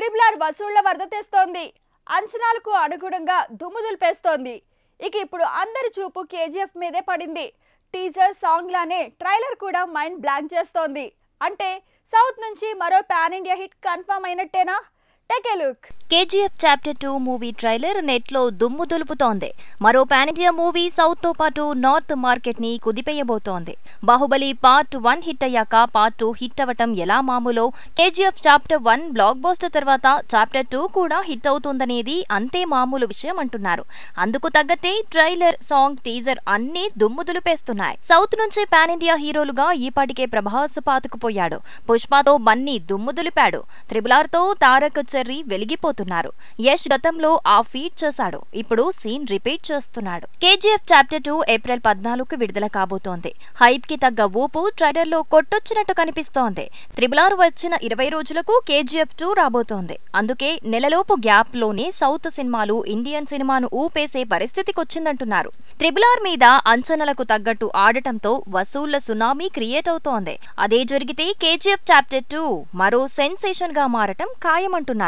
Triple R వసూళ్ల వరద తెస్తోంది. అంచనాలకు అనుగుణంగా దుమ్ము దులిపేస్తోంది. ఇక ఇప్పుడు అందరి చూపు కేజీఎఫ్ మీదే పడింది. టీజర్ సాంగ్ లానే ట్రైలర్ కూడా మైండ్ బ్లాంక్ చేస్తోంది. అంటే సౌత్ నుంచి మరో పాన్ ఇండియా హిట్ కన్ఫర్మ్ అయినట్టేనా? Take a look. KGF chapter 2 movie trailer నెట్లో దుమ్ము దులుపుతోంది. మరో పాన్ ఇండియా మూవీ సౌత్ తో పాటు నార్త్ మార్కెట్ ని కుదిపేయబోతోంది. బాహుబలి పార్ట్ 1 హిట్ అయ్యాక పార్ట్ 2 హిట్ అవ్వటం ఎలా మామూలో కేజీఎఫ్ చాప్టర్ 1 బ్లాక్ బస్టర్ తర్వాత చాప్టర్ 2 కూడా హిట్ అవుతుందనేది అంతే మామూలు విషయం అంటున్నారు. అందుకు తగ్గట్టే ట్రైలర్, సాంగ్, టీజర్ అన్నీ దుమ్ము దులిపేస్తున్నాయి. సౌత్ నుంచి పాన్ ఇండియా హీరోలుగా ఈపాటికే ప్రభాస్ పాతుకుపోయాడు. పుష్పతో బన్నీ దుమ్ము దులిపాడు. ట్రిబుల్ ఆర్ తో తారక్ చెర్రీ వెలిగిపోతున్నారు. యష్ గతంలో ఆ ఫీట్ చేశాడు. ఇప్పుడు సీన్ రిపీట్ చేస్తున్నాడు. కేజీఎఫ్ చాప్టర్ 2 ఏప్రిల్ 14కు విడుదల కాబోతోంది. హైప్ కి తగ్గ ఊపు ట్రైలర్ లో కొట్టొచ్చినట్టు కనిపిస్తోంది. ట్రిబుల్ ఆర్ వచ్చిన 20 రోజులకు కేజీఎఫ్ 2 రాబోతోంది. అందుకే నెలలోపు గ్యాప్ లోనే సౌత్ సినిమాలు ఇండియన్ సినిమాను ఊపేసే పరిస్థితికొచ్చిందంటున్నారు. ట్రిబుల్ ఆర్ మీద అంచనాలకు తగ్గట్టు ఆడటంతో వసూళ్ల సునామీ క్రియేట్ అవుతోంది. అదే జరిగితే కేజీఎఫ్ చాప్టర్ 2 మరో సెన్సేషన్ గా మారటం ఖాయమంటున్నారు.